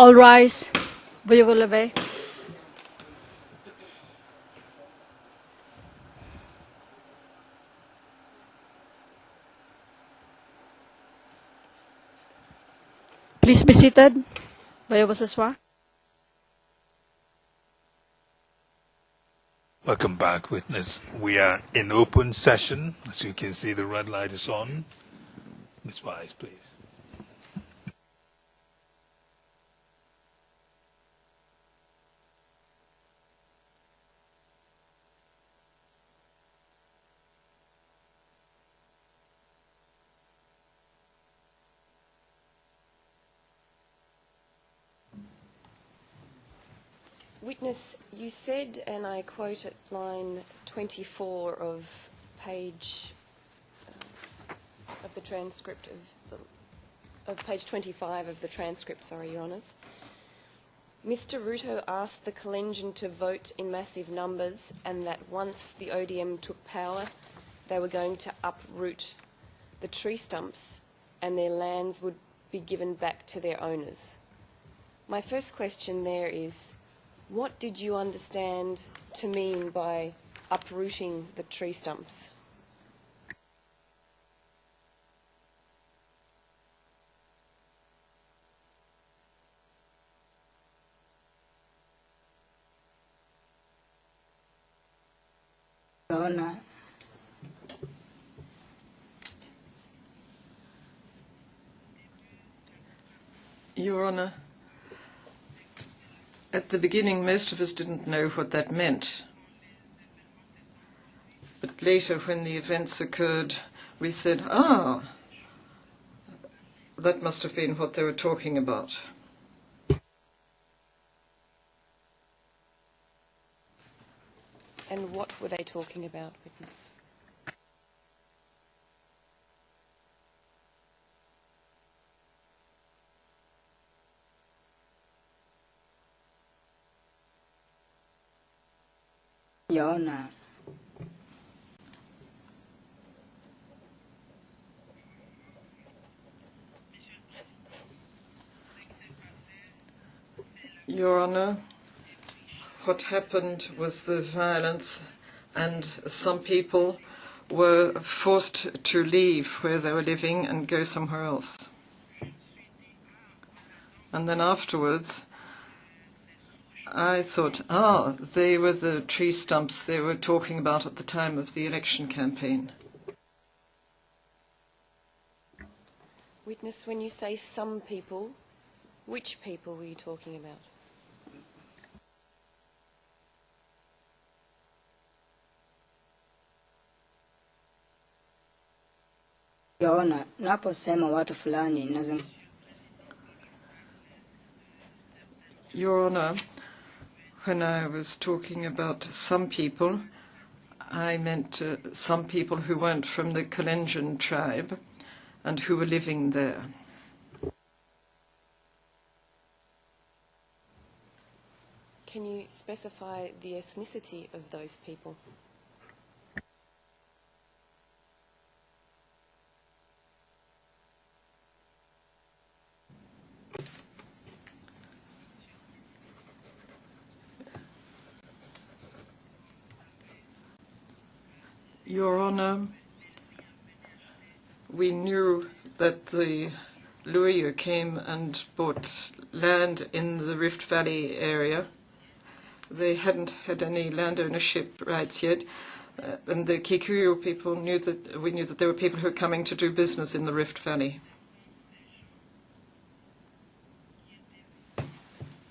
All rise. Veuillez vous lever. Please be seated. Veuillez vous asseoir. Welcome back, witness. We are in open session. As you can see, the red light is on. Ms. Wise, please. Witness, you said, and I quote at line 24 of page of the transcript of page 25 of the transcript, sorry, Your Honours. Mr. Ruto asked the Kalenjin to vote in massive numbers, and that once the ODM took power, they were going to uproot the tree stumps and their lands would be given back to their owners. My first question there is, what did you understand to mean by uprooting the tree stumps? Your Honour, at the beginning most of us didn't know what that meant. But later when the events occurred, we said, that must have been what they were talking about. And what were they talking about, witness? Your Honor. Your Honour, what happened was the violence, and some people were forced to leave where they were living and go somewhere else. And then afterwards, I thought, they were the tree stumps they were talking about at the time of the election campaign. Witness, when you say some people, which people were you talking about? Your Honor, naposema watu fulani nazungumzia. Your Honour, when I was talking about some people, I meant some people who weren't from the Kalenjin tribe and who were living there. Can you specify the ethnicity of those people? Your Honour, we knew that the Luya came and bought land in the Rift Valley area. They hadn't had any land ownership rights yet, and the Kikuyu people knew that we knew that there were people who were coming to do business in the Rift Valley.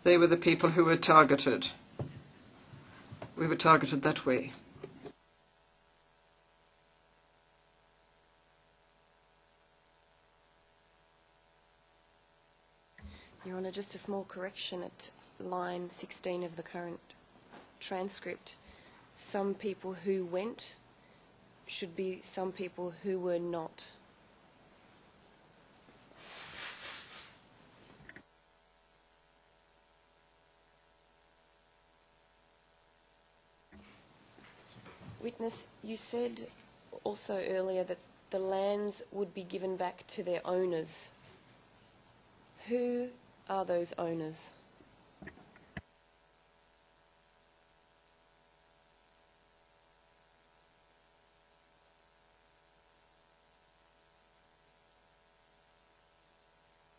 They were the people who were targeted. We were targeted that way. Your Honour, just a small correction at line 16 of the current transcript. Some people who went should be some people who were not. Witness, you said also earlier that the lands would be given back to their owners. Who are those owners?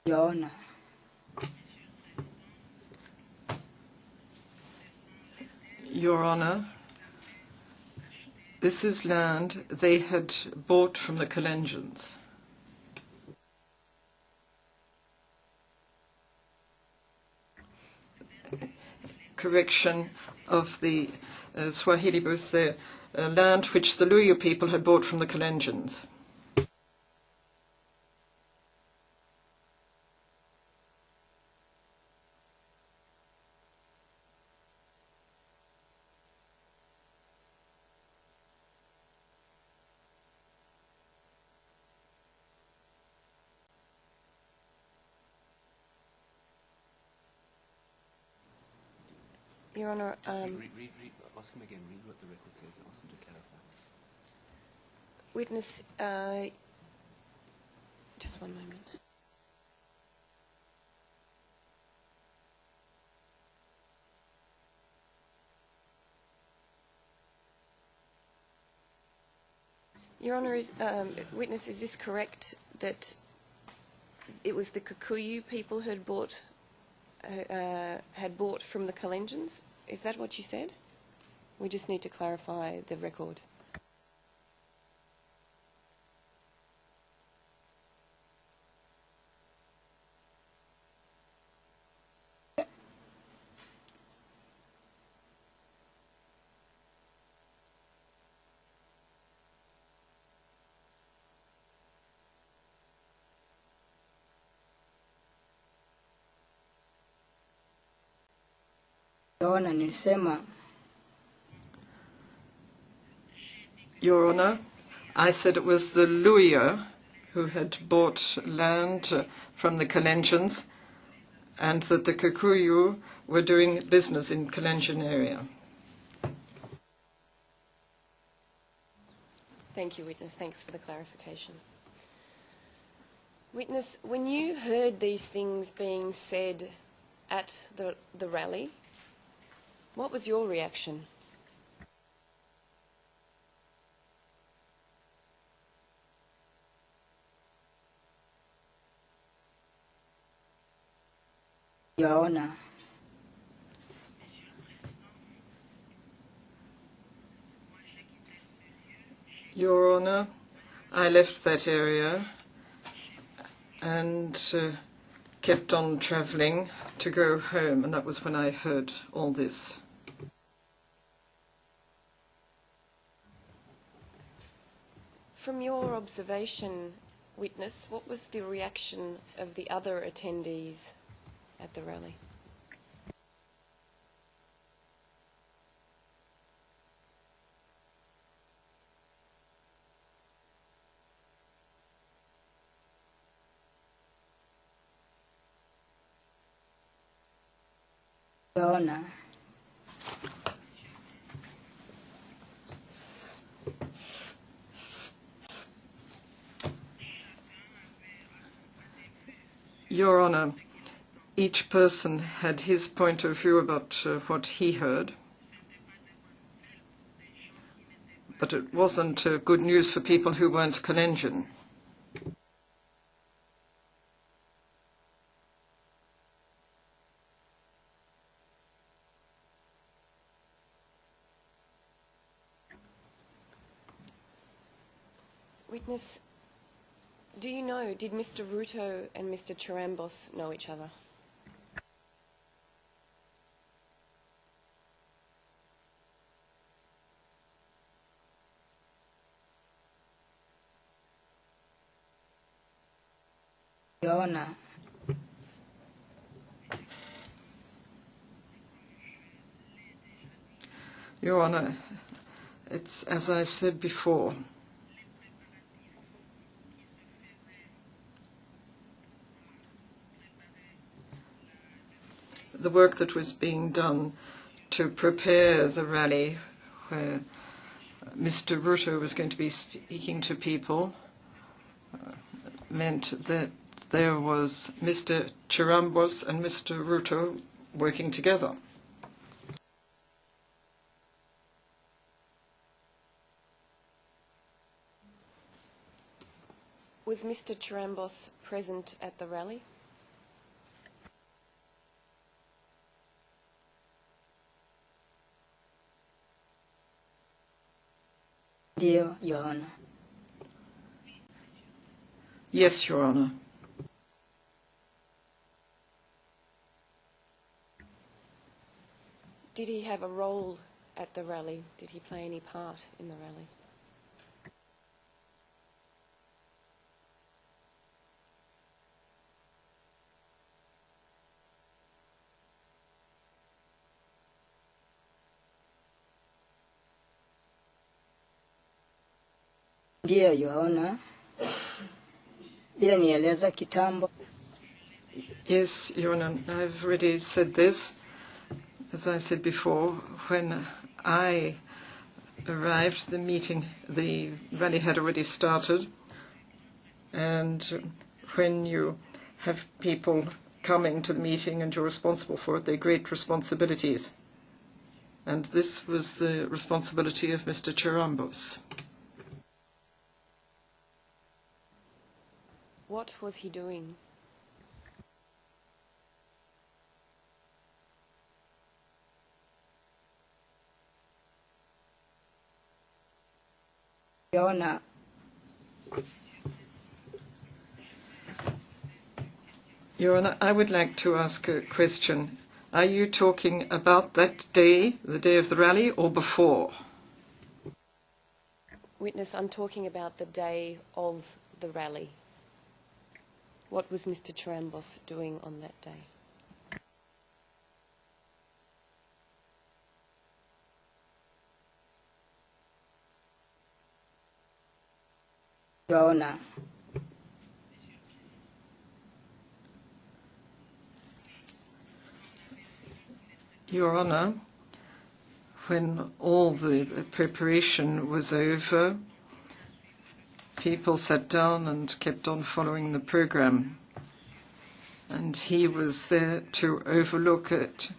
Your Honor. Your Honor, this is land they had bought from the Kalenjins. Correction of the Swahili booth there, land which the Luyu people had bought from the Kalenjins. Your Honour, Ask him again, read what the record says and ask him to clarify. witness, just one moment. Your Honour, witness, is this correct that it was the Kikuyu people who had bought from the Kalenjins? Is that what you said? We just need to clarify the record. Your Honor, nilisema Your Honor, I said it was the Luya who had bought land from the Kalenjins and that the Kikuyu were doing business in Kalenjin area. Thank you, witness. Thanks for the clarification. Witness, when you heard these things being said at the rally, what was your reaction? Your Honor. Your Honor, I left that area and kept on travelling to go home, and that was when I heard all this. From your observation, witness, what was the reaction of the other attendees at the rally? Your Honor. Your Honor, each person had his point of view about what he heard, but it wasn't good news for people who weren't Kalenjin. Witness, do you know, did Mr. Ruto and Mr. Chirambos know each other? Your Honor. Your Honor, it's as I said before. The work that was being done to prepare the rally where Mr. Ruto was going to be speaking to people meant that there was Mr. Chirambos and Mr. Ruto working together. Was Mr. Chirambos present at the rally? Ndio, Your Honor. Yes, Your Honor. Did he have a role at the rally? Did he play any part in the rally? Ndio, Your Honor. Bila nieleza kitambo. Yes, Your Honor, I've already said this. As I said before, when I arrived, the rally had already started. And when you have people coming to the meeting and you're responsible for it, they're great responsibilities. And this was the responsibility of Mr. Chirambos. What was he doing? Your Honor. Your Honor, I would like to ask a question. Are you talking about that day, the day of the rally, or before? Witness, I'm talking about the day of the rally. What was Mr. Chirambos doing on that day? Your Honor. Your Honor, when all the preparation was over, people sat down and kept on following the program. And he was there to overlook it,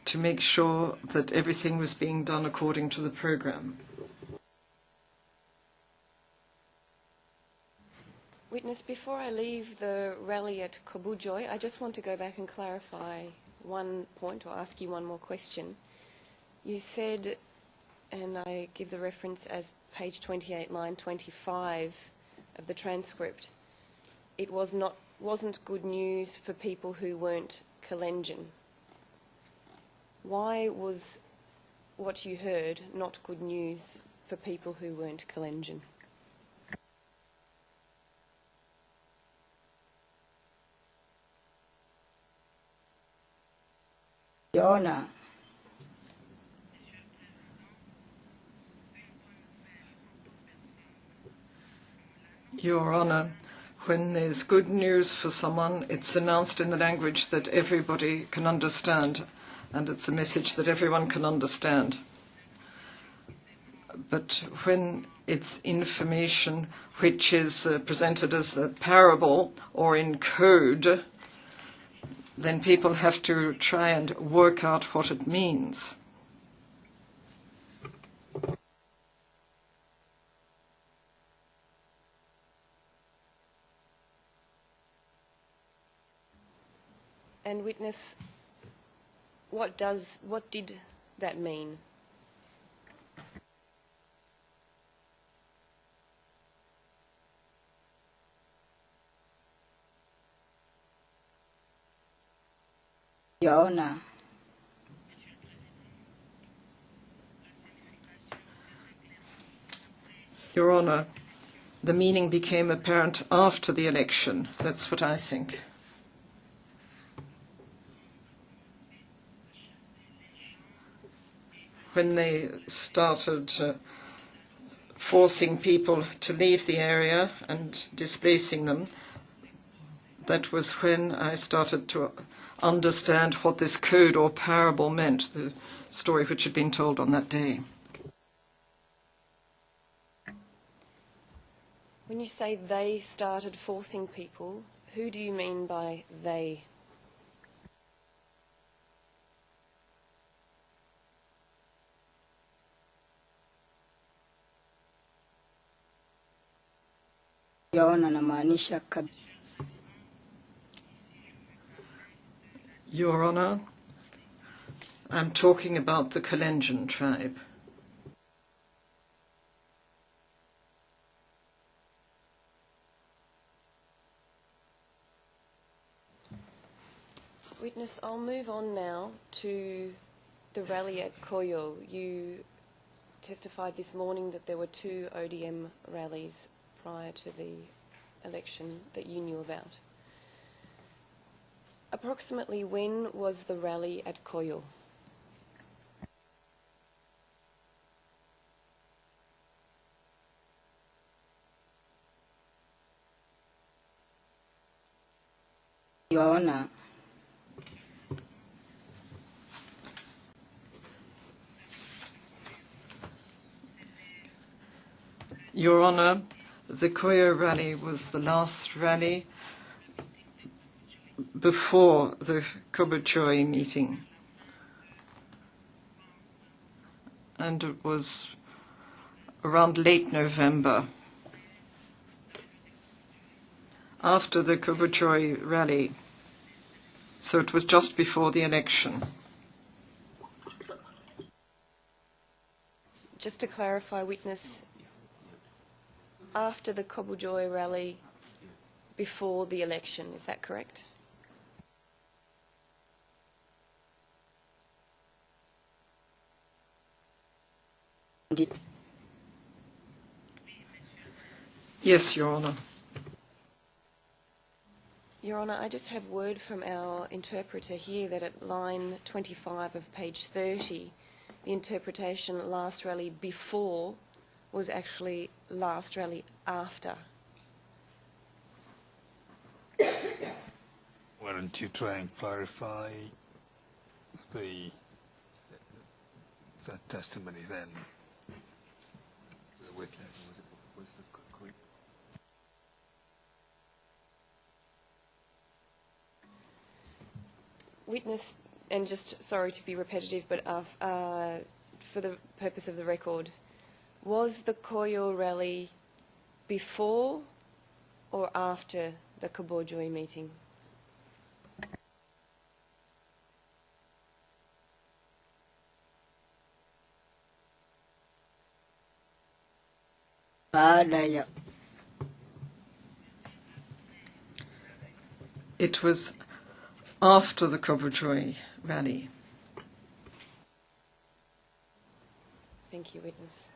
to make sure that everything was being done according to the program. Witness, before I leave the rally at Kobujoy, I just want to go back and clarify one point or ask you one more question. You said, and I give the reference as page 28, line 25 of the transcript, it wasn't good news for people who weren't Kalenjin. Why was what you heard not good news for people who weren't Kalenjin? Your Honor. Your Honor, when there's good news for someone, it's announced in the language that everybody can understand, and it's a message that everyone can understand. But when it's information which is presented as a parable or in code, then people have to try and work out what it means. And witness, what did that mean? Your Honor. Your Honor, the meaning became apparent after the election. That's what I think. When they started forcing people to leave the area and displacing them, that was when I started to understand what this code or parable meant, the story which had been told on that day. When you say they started forcing people, who do you mean by they? yaona namaanisha Your Honour, I'm talking about the Kalenjin tribe. Witness, I'll move on now to the rally at Koyo. You testified this morning that there were 2 ODM rallies prior to the election that you knew about. Approximately when was the rally at Koyo? yaona Your Honour, the Koyo rally was the last rally before the Kobuchoi meeting. And it was around late November, after the Kobuchoi rally. So it was just before the election. Just to clarify, witness, after the Kobujoy rally, before the election, is that correct? Yes, Your Honour. Your Honour, I just have word from our interpreter here that at line 25 of page 30, the interpretation last rally before was actually last rally after. Why don't you try and clarify that testimony then? The witness, was the Koyo? Witness, and just sorry to be repetitive, but for the purpose of the record, was the Koyo rally before or after the Kabojoi meeting? baada ya It was after the Kobuchoi rally. Thank you, witness.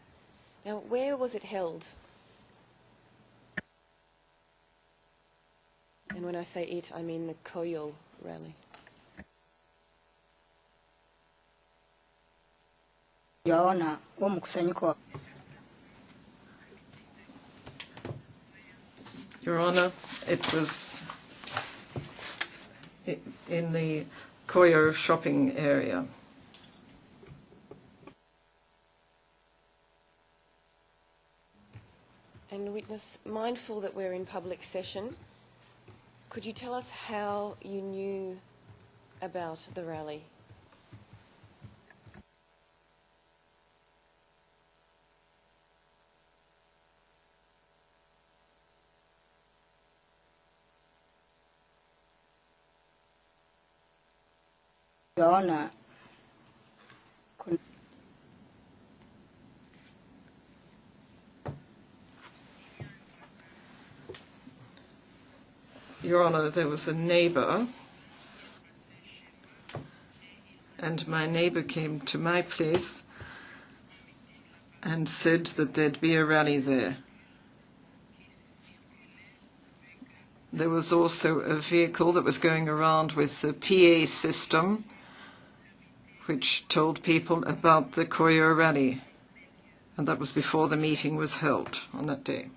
Now, where was it held? And when I say it, I mean the Koyo rally. yaona huo mkusanyiko wa Your Honour, it was in the Koyo shopping area. And witness, mindful that we're in public session, could you tell us how you knew about the rally? yaona Your Honour, there was a neighbour, and my neighbour came to my place and said that there'd be a rally there. There was also a vehicle that was going around with the PA system, which told people about the Koyo rally, and that was before the meeting was held on that day.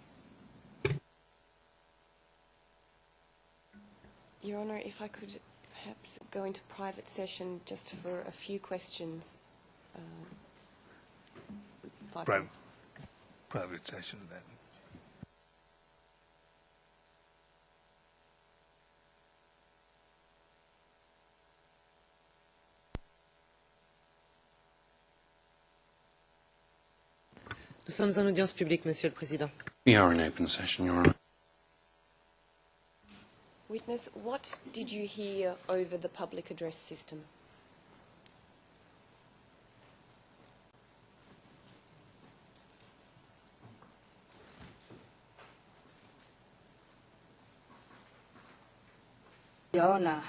Your Honour, if I could perhaps go into private session just for a few questions. 5 minutes. Private session then. Nous sommes en audience publique, Monsieur le Président. We are in open session, Your Honour. Witness, what did you hear over the public address system? Your Honor,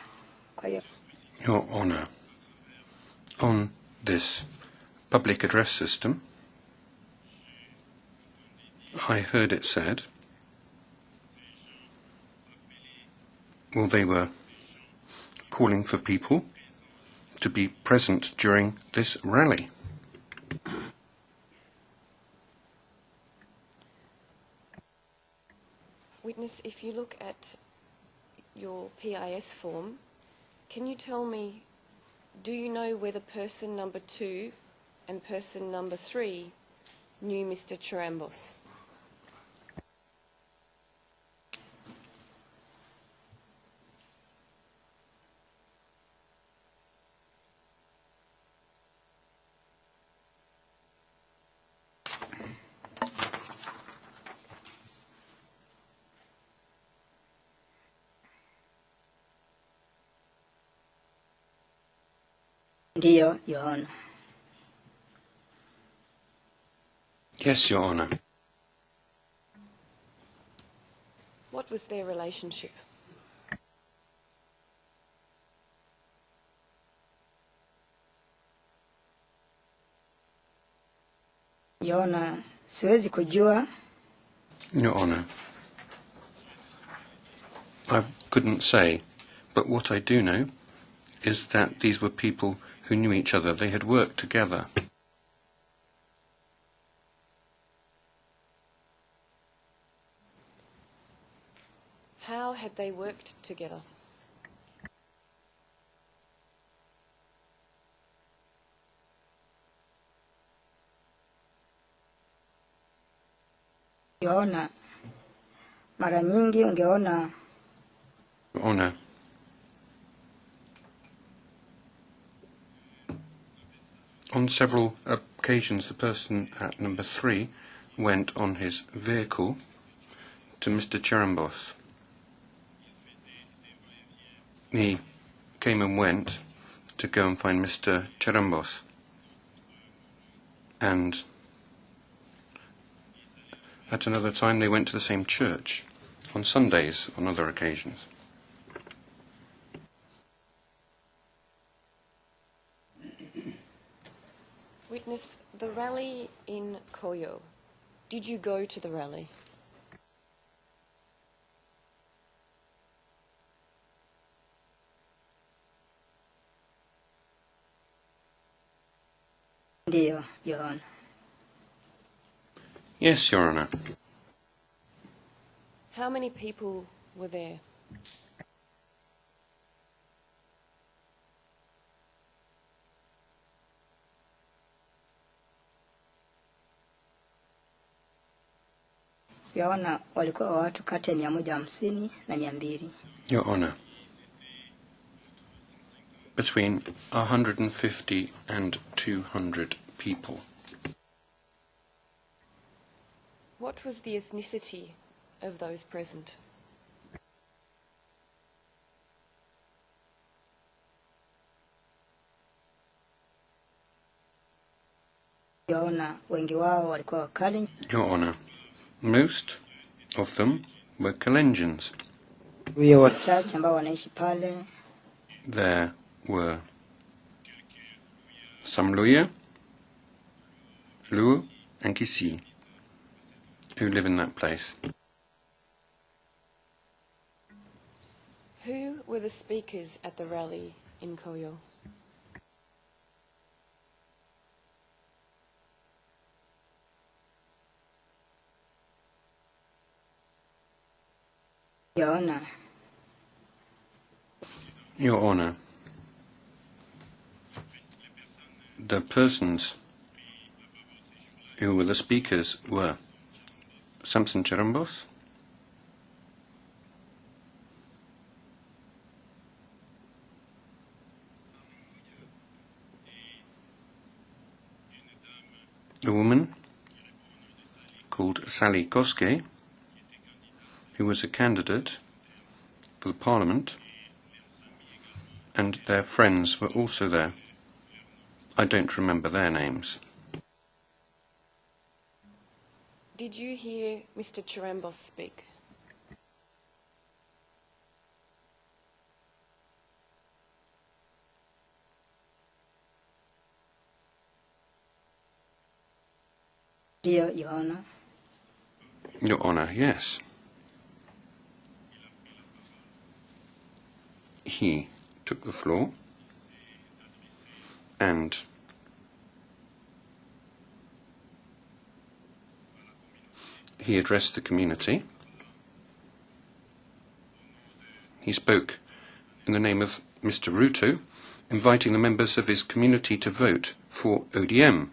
kwa hiyo Your Honour, on this public address system, I heard it said, well, they were calling for people to be present during this rally. Witness, if you look at your PIS form, can you tell me, do you know whether person number 2 and person number 3 knew Mr. Chirambos? ndiyo, Your Honor. Yes, Your Honour. What was their relationship? Your Honor, siwezi kujua. Your Honour, I couldn't say, but what I do know is that these were people who knew each other. They had worked together. How had they worked together? Your Honor, mara nyingi ungeona Your Honour, on several occasions the person at number 3 went on his vehicle to Mr. Chirambos. He came and went to go and find Mr. Chirambos. And at another time they went to the same church, on Sundays on other occasions. Witness, the rally in Koyo, did you go to the rally? ndiyo, Your Honor. Yes, Your Honour. How many people were there? Your Honor, walikuwa watu kati ya 150 na 200. Your Honour, between 150 and 200 people. What was the ethnicity of those present? Your Honor, wengi wao walikuwa wakali. Your Honour, most of them were Kalenjins. Wachache ambao wanaishi pale. There were some Luya, Luo, and Kisi who live in that place. Who were the speakers at the rally in Koyo? Your Honor, Your Honour, the persons who were the speakers were Samson Chirambos, a woman Sally Koske, who was a candidate for the Parliament, and their friends were also there. I don't remember their names. Did you hear Mr. Chirambos speak? Dear Your Honor, Your Honour, yes. He took the floor and he addressed the community. He spoke in the name of Mr. Ruto, inviting the members of his community to vote for ODM.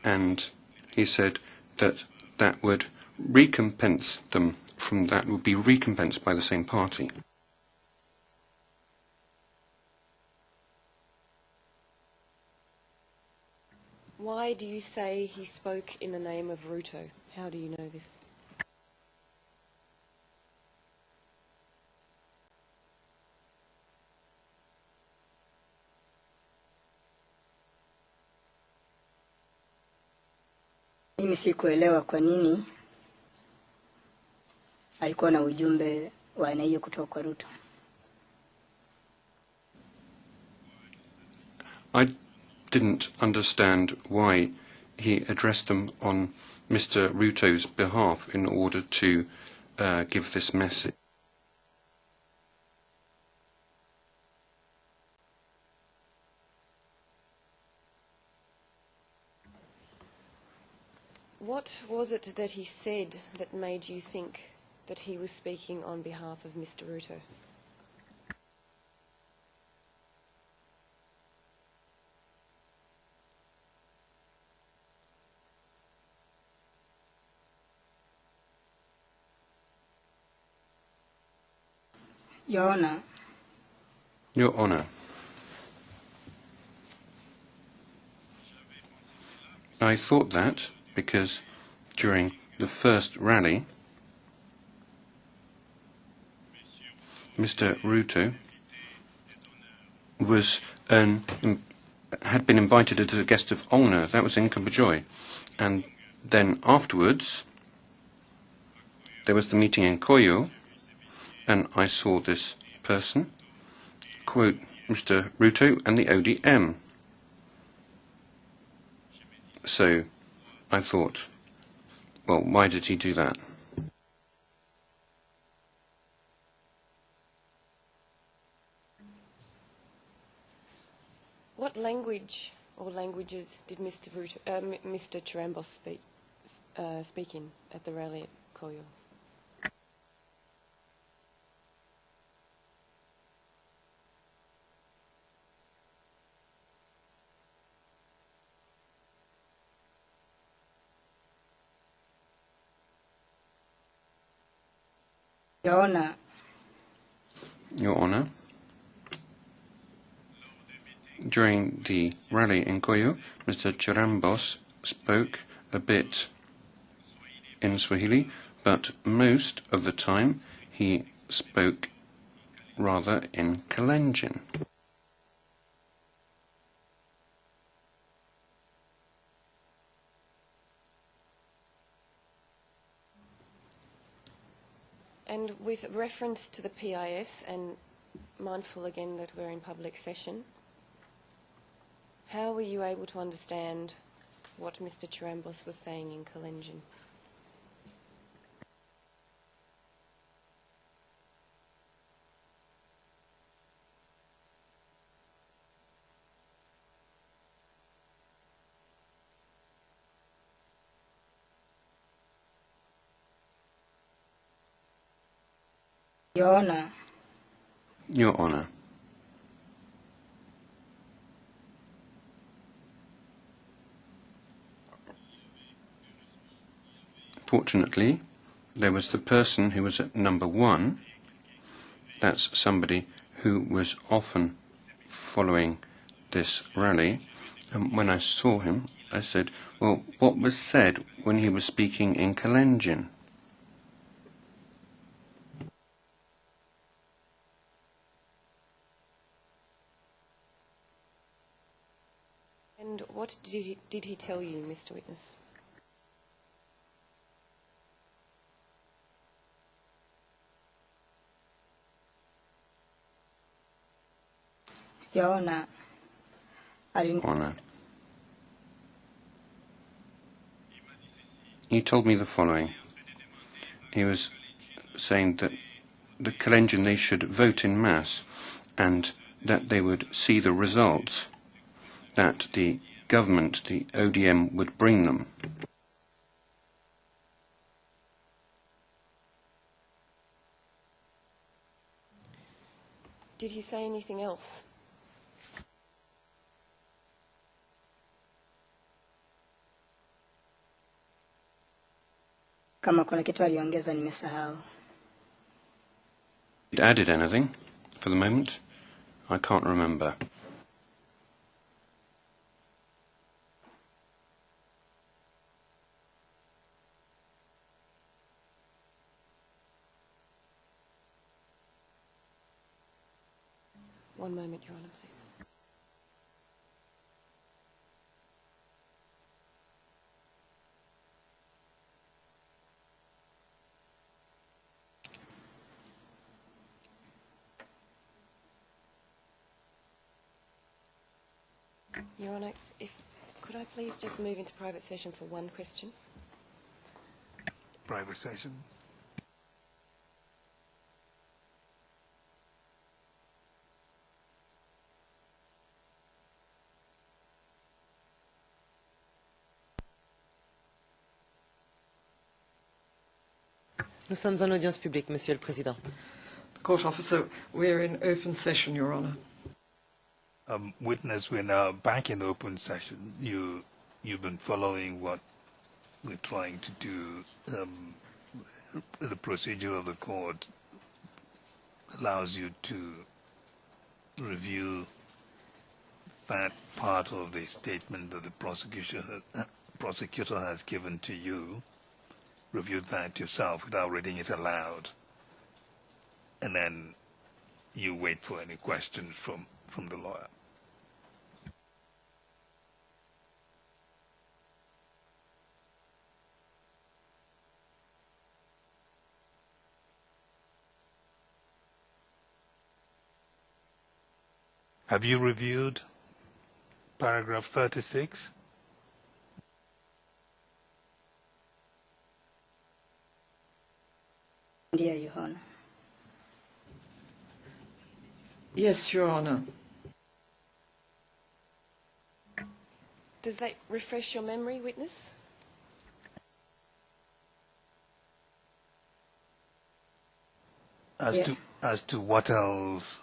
And he said that that would recompense them from that would be recompensed by the same party. Why do you say he spoke in the name of Ruto? How do you know this? mimi sikuelewa kwa nini alikuwa na ujumbe wa aina hiyo kutoka kwa Ruto. I didn't understand why he addressed them on Mr. Ruto's behalf in order to give this message. What was it that he said that made you think that he was speaking on behalf of Mr. Ruto? Your Honor, Your Honour, I thought that because during the first rally, Mr. Ruto was had been invited as a guest of honour. That was in Kambajoy. And then afterwards, there was the meeting in Koyo, and I saw this person quote Mr. Ruto and the ODM. So I thought, well, why did he do that? What language or languages did Mr. Chirambos speak in at the rally at Koyo? Your Honor, Your Honour, during the rally in Koyo, Mr. Chirambos spoke a bit in Swahili, but most of the time he spoke rather in Kalenjin. And with reference to the PIS, and mindful again that we're in public session, how were you able to understand what Mr. Chirambos was saying in Kalenjin? Your Honor, Your Honour, fortunately, there was the person who was at number 1. That's somebody who was often following this rally. And when I saw him, I said, well, what was said when he was speaking in Kalenjin? And what did he tell you, Mr. Witness? Your Honor, Honour. He told me the following. He was saying that the Kalenjin, they should vote in mass and that they would see the results that the government, the ODM, would bring them. Did he say anything else? kama kuna kitu aliongeza nimesahau. It added anything for the moment? I can't remember. One moment, Your Honour, please. Your Honour, could I please just move into private session for one question? Private session. Nous sommes en audience publique, Monsieur le Président. Court officer, we're in open session, Your Honour. Witness, we're now back in open session. You've been following what we're trying to do. The procedure of the court allows you to review that part of the statement that the prosecutor has given to you. Review that yourself without reading it aloud, and then you wait for any questions from the lawyer. Have you reviewed paragraph 36? Ndiyo, Your Honor. Yes, Your Honour. Does that refresh your memory, witness? As to what else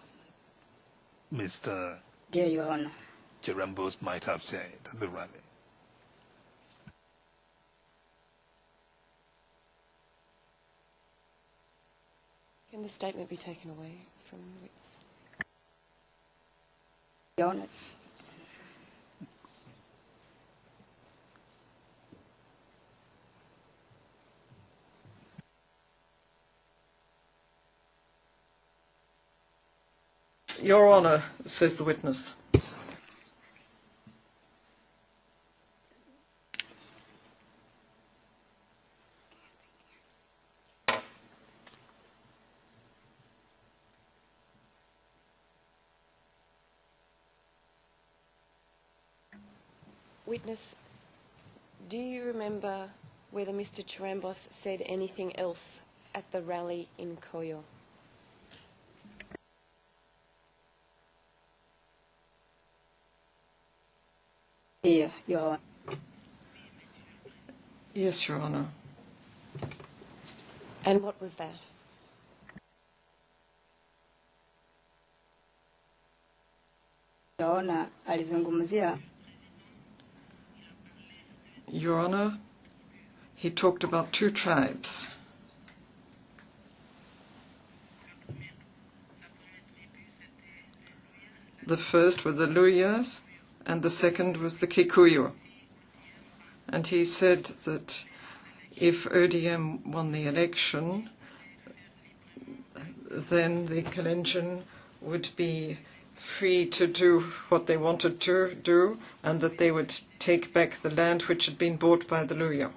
Mr. Dear Your Honor. Cherambos might have said at the rally? Can the statement be taken away from the witness? Your Honor. Your Honour, says the witness. Witness, do you remember whether Mr. Cherambos said anything else at the rally in Koyo? Dear Your Honor. Yes, Your Honour. And what was that? Your Honor, alizungumzia. Your Honour, he talked about two tribes. The first were the Luyas, and the second was the Kikuyu. and he said that if ODM won the election, then the Kalenjin would be free to do what they wanted to do, and that they would take back the land which had been bought by the Luya.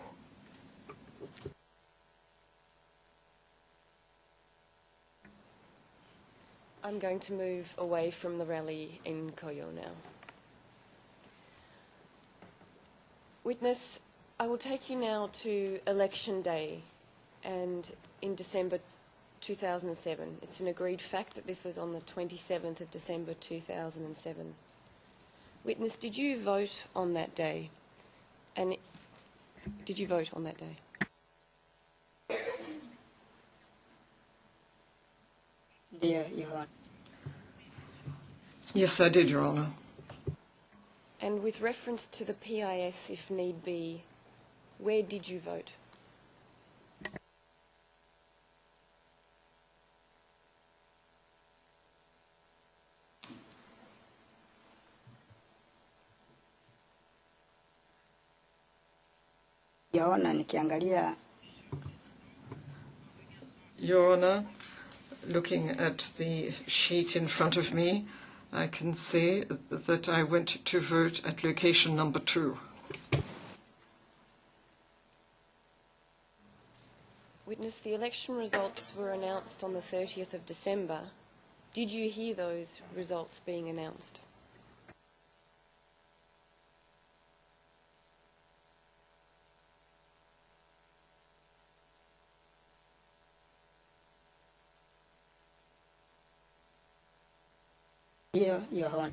I'm going to move away from the rally in Koyo now. Witness, I will take you now to Election Day and in December 2007. It's an agreed fact that this was on the 27th of December 2007. Witness, did you vote on that day? And did you vote on that day? Dear Your Honor. Yes, I did, Your Honour. And with reference to the PIS, if need be, where did you vote? Your Honor, nikiangalia Your Honour, looking at the sheet in front of me, I can say that I went to vote at location number 2. Witness, the election results were announced on the 30th of December. Did you hear those results being announced? dear Your Honor.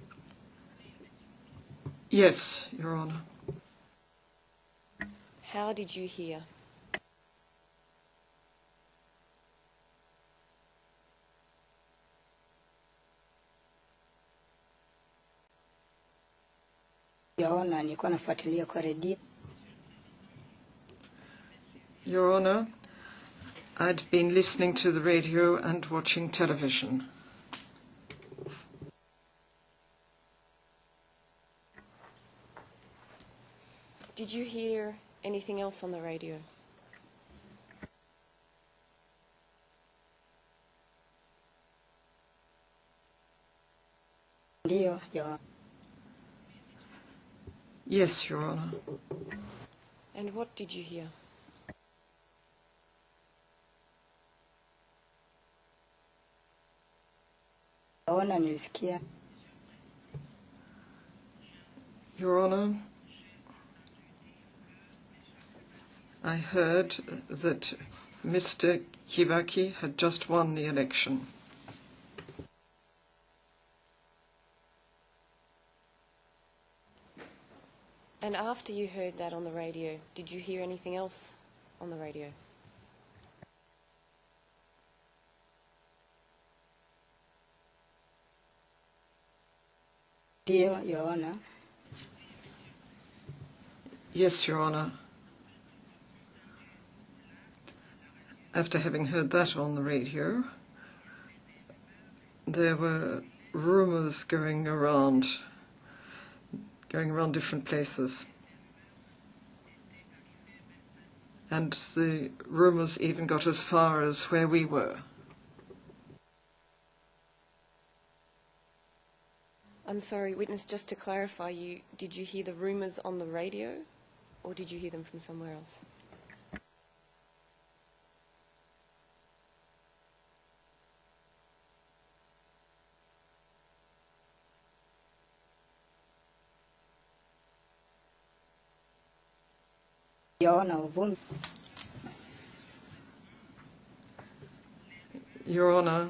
Yes, Your Honour. How did you hear? Your Honor, nilikuwa nafuatilia kwa redio. Your Honour, I'd been listening to the radio and watching television. Did you hear anything else on the radio? Ndio, Your Honor. Yes, Your Honour. And what did you hear? Your Honor, nilisikia Your Honour, I heard that Mr. Kibaki had just won the election. And after you heard that on the radio, did you hear anything else on the radio? ndio, Your Honor. Yes, Your Honour. After having heard that on the radio, there were rumours going around different places. And the rumours even got as far as where we were. I'm sorry, witness, just to clarify, did you hear the rumours on the radio or did you hear them from somewhere else? Your Honor, uvumi. Your Honour,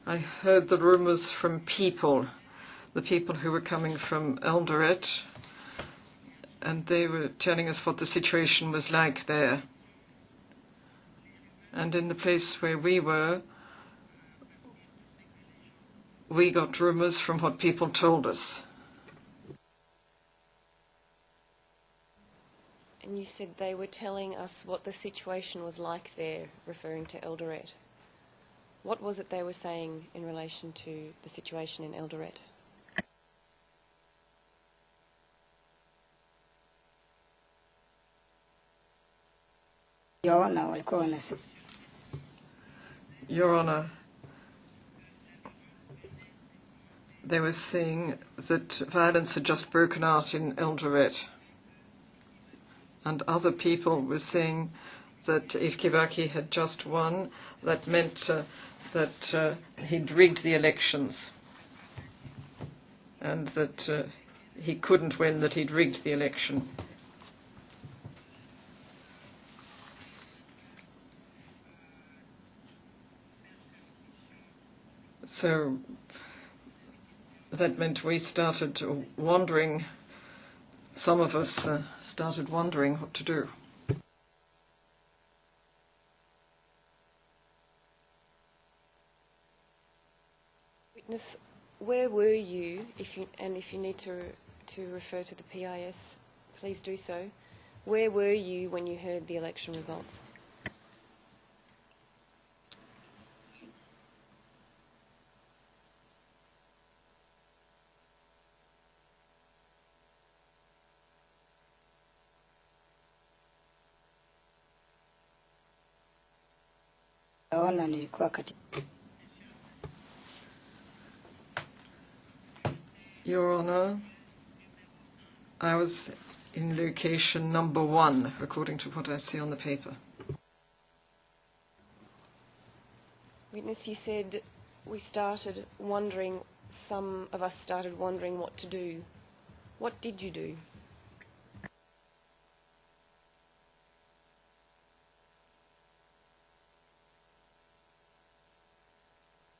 I heard the rumours from people, the people who were coming from Eldoret, and they were telling us what the situation was like there. And in the place where we were, we got rumours from what people told us. And you said they were telling us what the situation was like there, referring to Eldoret. What was it they were saying in relation to the situation in Eldoret? Yaona walikuwa wanasema Your Honour, they were saying that violence had just broken out in Eldoret, and other people were saying that if Kibaki had just won, that meant that he'd rigged the elections, and that he couldn't win, that he'd rigged the election. So that meant we started wondering, some of us started wondering what to do. Witness, where were you, if you need to refer to the PIS, please do so. Where were you when you heard the election results? Yaona nilikuwa Your Honour, I was in location number 1, according to what I see on the paper. Witness, you said some of us started wondering what to do. What did you do?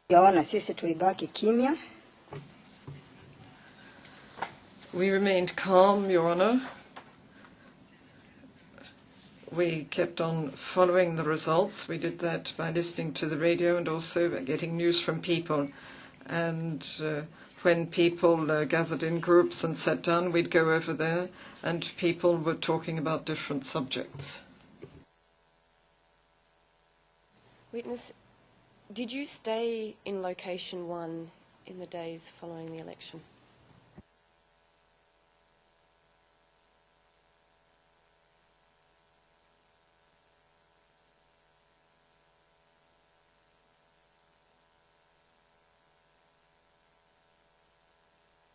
Yaona sisi tulibaki kimya. We remained calm, Your Honour. We kept on following the results. We did that by listening to the radio and also by getting news from people. And when people gathered in groups and sat down, we'd go over there and people were talking about different subjects. Witness, did you stay in location 1 in the days following the election?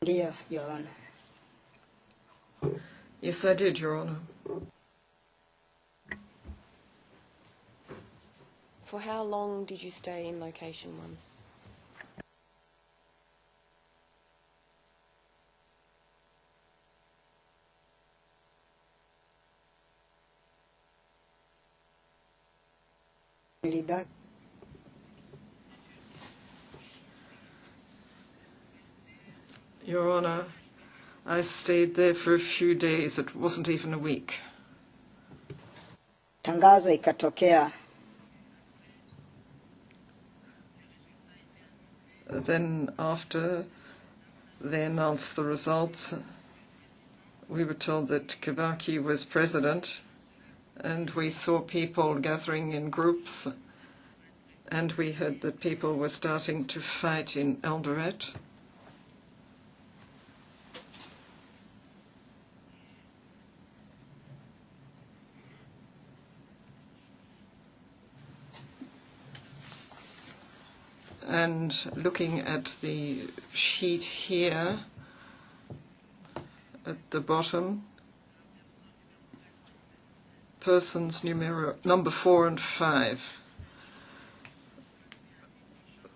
Ndio, Yaona. Yes, I did, Your Honour. For how long did you stay in location 1? Nilibaki Your Honour, I stayed there for a few days. It wasn't even a week. tangazo ikatokea. Then after they announced the results, we were told that Kibaki was president, and we saw people gathering in groups, and we heard that people were starting to fight in Eldoret. And looking at the sheet here at the bottom, persons number 4 and 5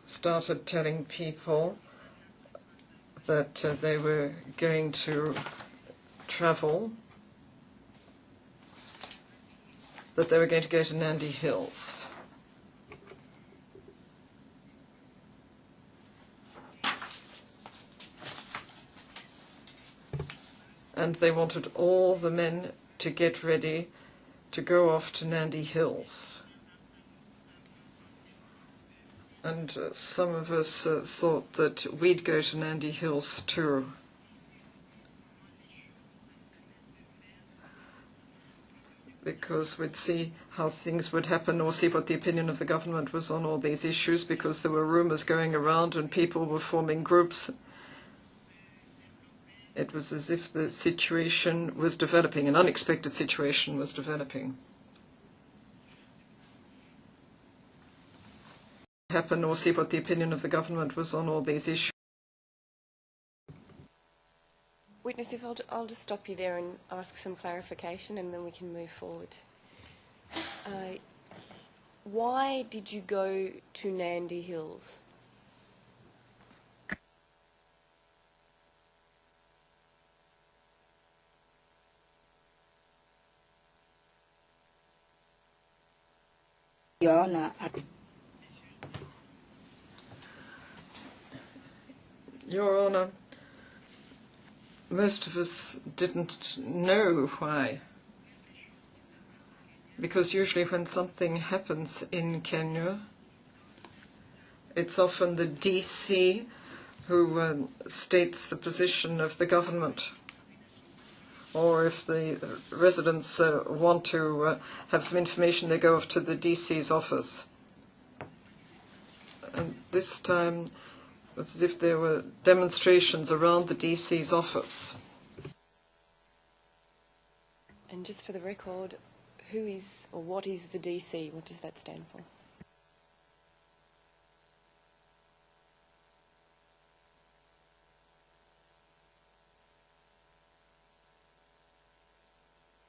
started telling people that they were going to travel, that they were going to go to Nandi Hills. And they wanted all the men to get ready to go off to Nandi Hills. And some of us thought that we'd go to Nandi Hills too. Because we'd see how things would happen, or see what the opinion of the government was on all these issues, because there were rumours going around and people were forming groups. It was as if the situation was developing, an unexpected situation was developing. happen or see what the opinion of the government was on all these issues. Witness, if I'll just stop you there and ask some clarification and then we can move forward. Why did you go to Nandi Hills? Your Honor, Your Honour, most of us didn't know why. Because usually when something happens in Kenya, it's often the DC who states the position of the government. Or if the residents want to have some information, they go off to the DC's office. And this time, it was as if there were demonstrations around the DC's office. And just for the record, who is or what is the DC? What does that stand for?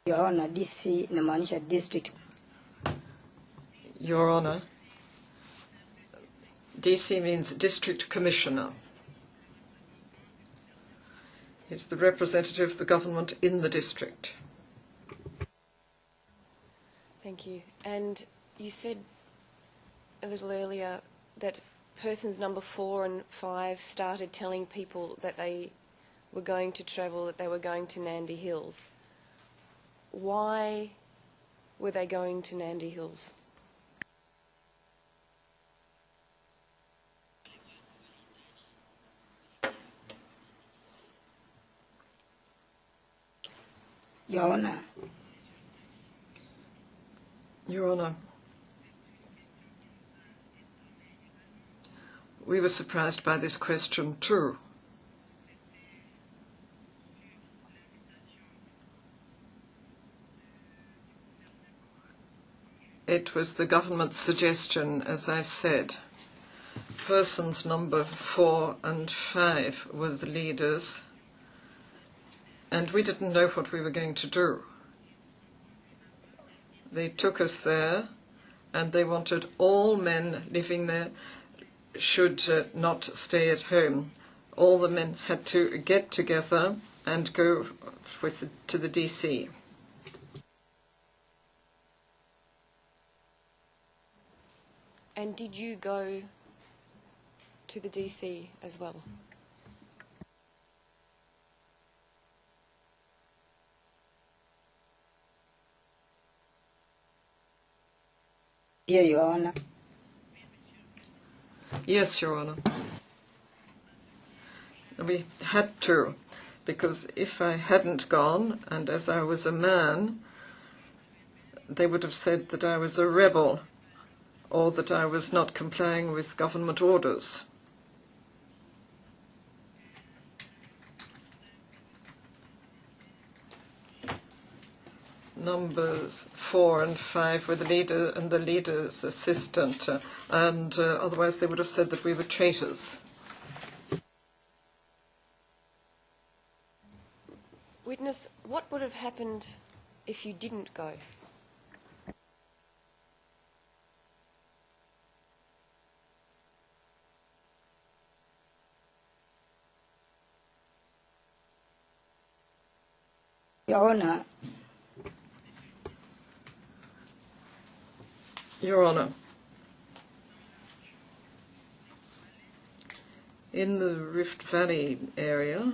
Your Honor, DC inamaanisha district. Your Honour, DC means District Commissioner. He's the representative of the government in the district. Thank you. And you said a little earlier that persons number 4 and 5 started telling people that they were going to travel, that they were going to Nandi Hills. Why were they going to Nandi Hills? Your Honor, Your Honour, we were surprised by this question too. It was the government's suggestion, as I said. Persons number 4 and 5 were the leaders, and we didn't know what we were going to do. They took us there, and they wanted all men living there should not stay at home. All the men had to get together and go to the DC. And did you go to the DC as well? dear Your Honor, Yes, Your Honour. We had to, because if I hadn't gone, and as I was a man, they would have said that I was a rebel or that I was not complying with government orders. Numbers 4 and 5 were the leader and the leader's assistant, and otherwise they would have said that we were traitors. Witness, what would have happened if you didn't go? Your Honor, Your Honour, in the Rift Valley area,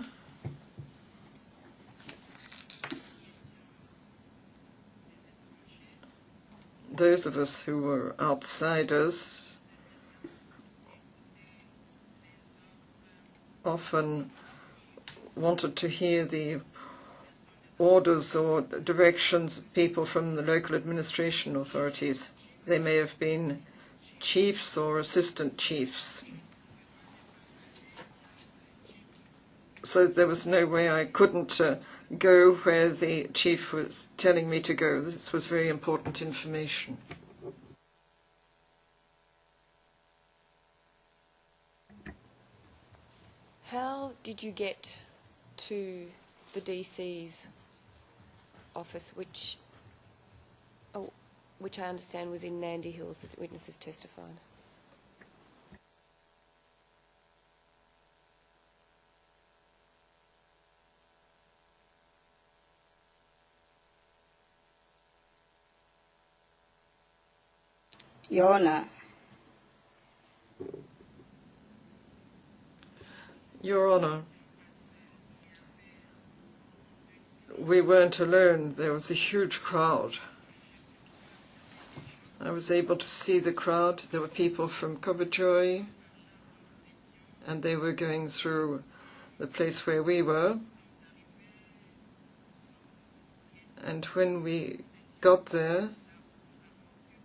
those of us who were outsiders often wanted to hear the orders or directions of people from the local administration authorities. They may have been chiefs or assistant chiefs. So there was no way I couldn't go where the chief was telling me to go. This was very important information. How did you get to the DC's office, which I understand was in Nandi Hills, that witnesses testified? Your Honor, Your Honour, we weren't alone. There was a huge crowd. I was able to see the crowd. There were people from Kobajoy, and they were going through the place where we were. And when we got there,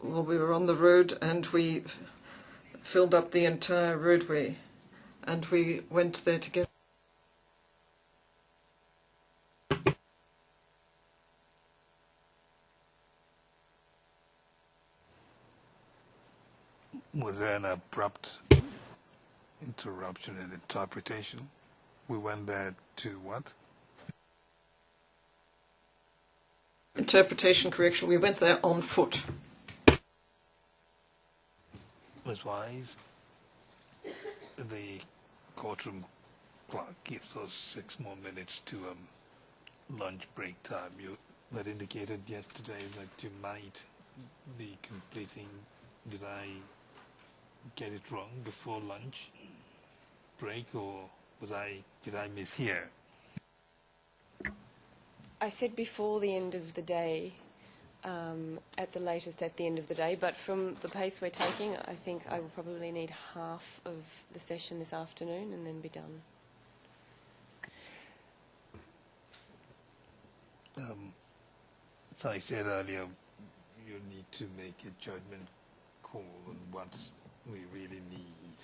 well, we were on the road and we filled up the entire roadway, and we went there together. Was there an abrupt interruption in interpretation? We went there to what? Interpretation correction, we went there on foot. Ms. Wise, the courtroom clock gives us 6 more minutes to lunch break time. You had indicated yesterday that you might be completing. Did I get it wrong before lunch break, or did I mishear? I said before the end of the day, at the latest at the end of the day, but from the pace we're taking, I think I will probably need half of the session this afternoon and then be done. As I said earlier, you need to make a judgment call on what we really need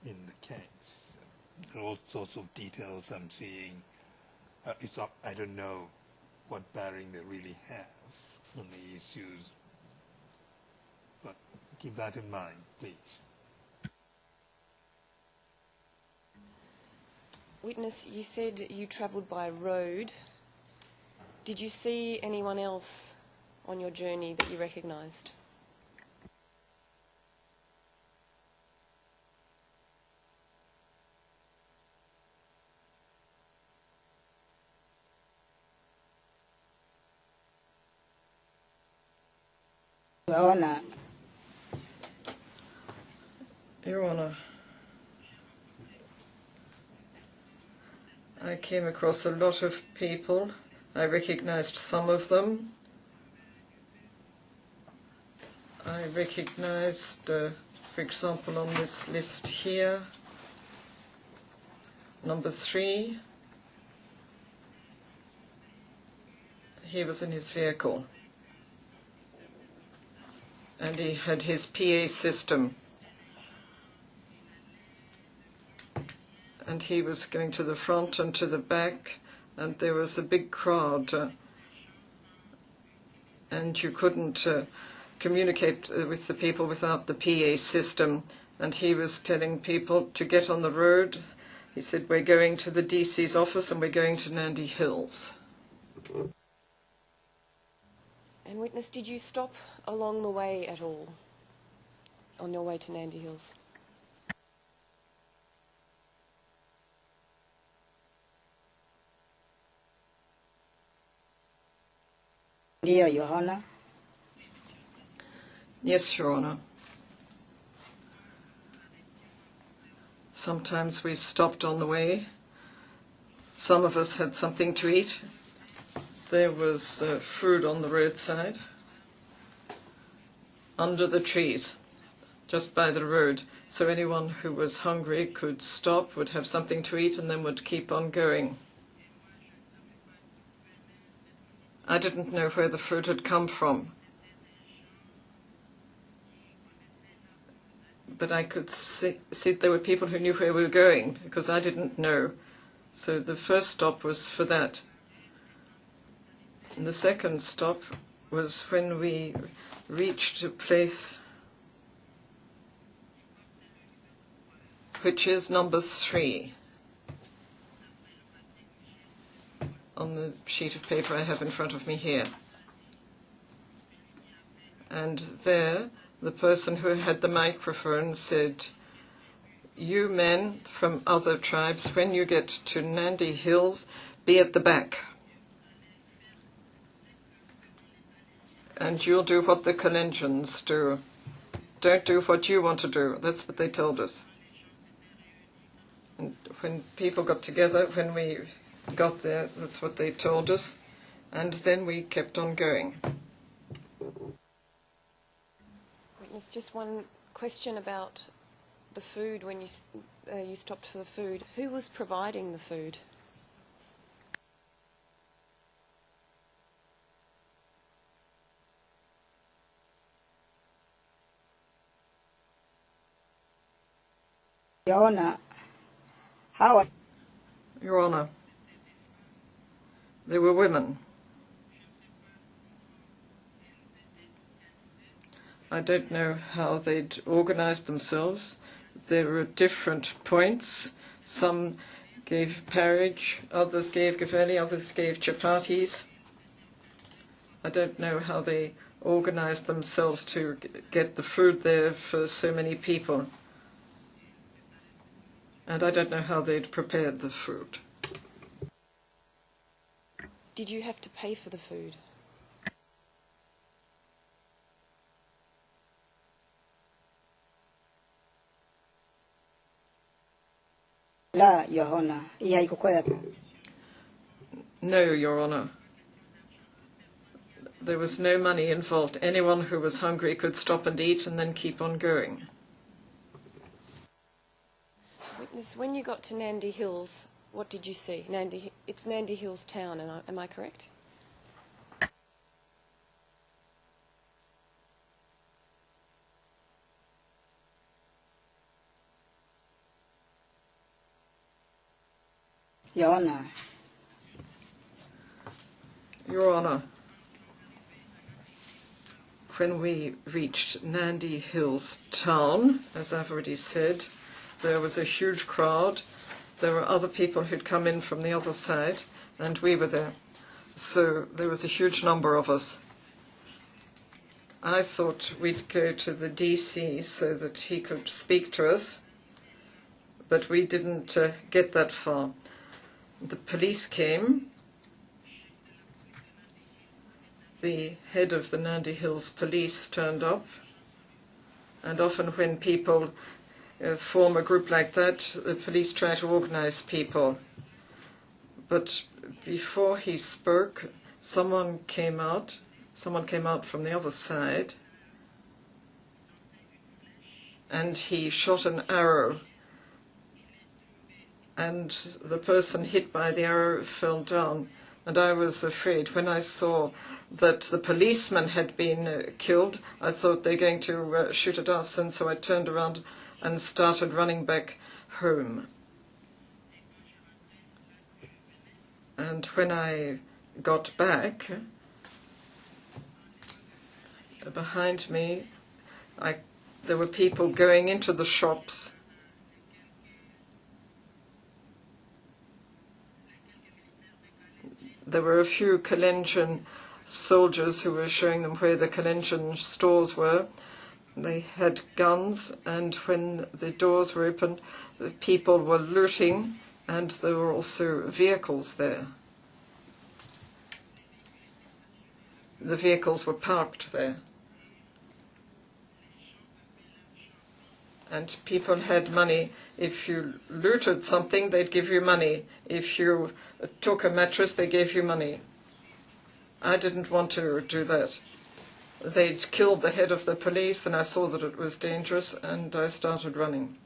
in the case. There are all sorts of details I'm seeing. I don't know what bearing they really have on the issues, but keep that in mind, please. Witness, you said you travelled by road. Did you see anyone else on your journey that you recognised? Your Honor, Your Honour, I came across a lot of people. I recognised some of them. I recognised, for example, on this list here, number 3. He was in his vehicle, and he had his PA system, and he was going to the front and to the back, and there was a big crowd, and you couldn't communicate with the people without the PA system. And he was telling people to get on the road. He said, we're going to the DC's office and we're going to Nandi Hills. And witness, did you stop along the way at all on your way to Nandi Hills? dear Your Honor, Yes, Your Honour. Sometimes we stopped on the way. Some of us had something to eat. There was food on the roadside, under the trees, just by the road. So anyone who was hungry could stop, would have something to eat, and then would keep on going. I didn't know where the food had come from, but I could see there were people who knew where we were going, because I didn't know. So the first stop was for that. And the second stop was when we reached a place which is number 3. on the sheet of paper I have in front of me here. And there, the person who had the microphone said, "You men from other tribes, when you get to Nandi Hills, be at the back. And you'll do what the Kalenjins do. Don't do what you want to do." That's what they told us. And when people got together, when we got there, that's what they told us. And then we kept on going. Witness, just one question about the food. When you stopped for the food, who was providing the food? Your Honor, how Your Honour, they were women. I don't know how they'd organised themselves. There were different points. Some gave porridge, others gave gaveli, others gave chapatis. I don't know how they organised themselves to get the food there for so many people. And I don't know how they'd prepared the food. Did you have to pay for the food? La, Your Honor, haikukuwa No, Your Honour. There was no money involved. Anyone who was hungry could stop and eat and then keep on going. Witness, when you got to Nandi Hills, what did you see? It's Nandi Hills town, am I correct? Your Honor. Your Honour, when we reached Nandi Hills town, as I've already said, there was a huge crowd. There were other people who'd come in from the other side, and we were there. So there was a huge number of us. I thought we'd go to the DC so that he could speak to us, but we didn't get that far. The police came. The head of the Nandi Hills police turned up, and often when people form a group like that, the police try to organize people. But before he spoke, someone came out from the other side, and he shot an arrow, and the person hit by the arrow fell down. And I was afraid. When I saw that the policeman had been killed, I thought they were going to shoot at us, and so I turned around and started running back home. And when I got back, behind me, there were people going into the shops. There were a few Kalenjin soldiers who were showing them where the Kalenjin stores were. They had guns, and when the doors were opened, the people were looting, and there were also vehicles there. The vehicles were parked there. And people had money. If you looted something, they'd give you money. If you took a mattress, they gave you money. I didn't want to do that. They'd killed the head of the police, and I saw that it was dangerous, and I started running.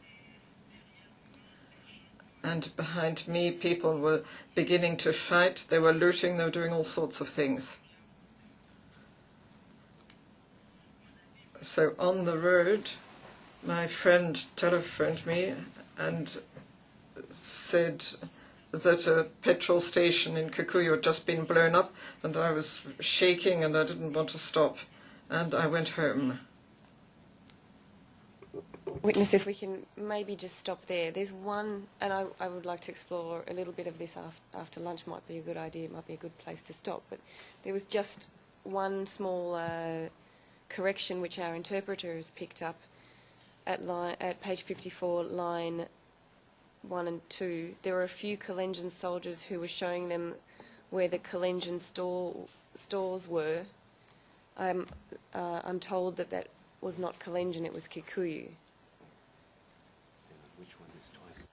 And behind me, people were beginning to fight. They were looting. They were doing all sorts of things. So on the road, my friend telephoned me and said that a petrol station in Kikuyu had just been blown up, and I was shaking and I didn't want to stop, and I went home. Witness, if we can maybe just stop there. There's one, and I would like to explore a little bit of this after lunch. Might be a good idea, might be a good place to stop. But there was just one small correction which our interpreter has picked up at page 54, line 1 and 2. There were a few Kalenjin soldiers who were showing them where the Kalenjin stores were. I'm told that was not Kalenjin, it was Kikuyu. Which one is twice?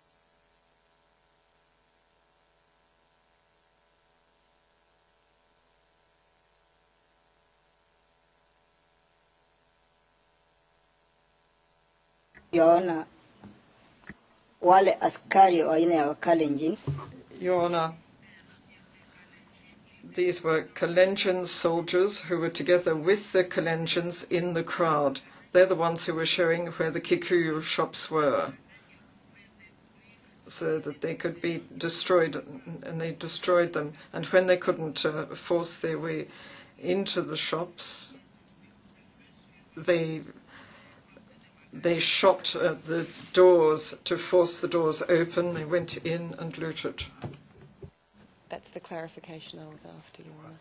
Yaona wale askari wa aina ya Wakalenjin. Your Honour, these were Kalenjin soldiers who were together with the Kalenjins in the crowd. They're the ones who were showing where the Kikuyu shops were, so that they could be destroyed, and they destroyed them. And when they couldn't force their way into the shops, they shot at the doors to force the doors open. They went in and looted. That's the clarification I was after, Your Honour.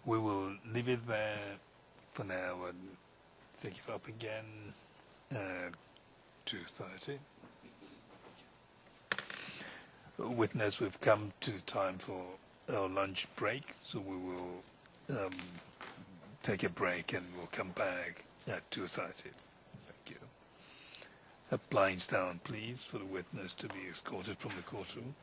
We will leave it there for now and take it up again at 2:30. Witness, we've come to the time for our lunch break, so we will take a break and we'll come back at 2:30. Thank you. Blinds down, please, for the witness to be escorted from the courtroom.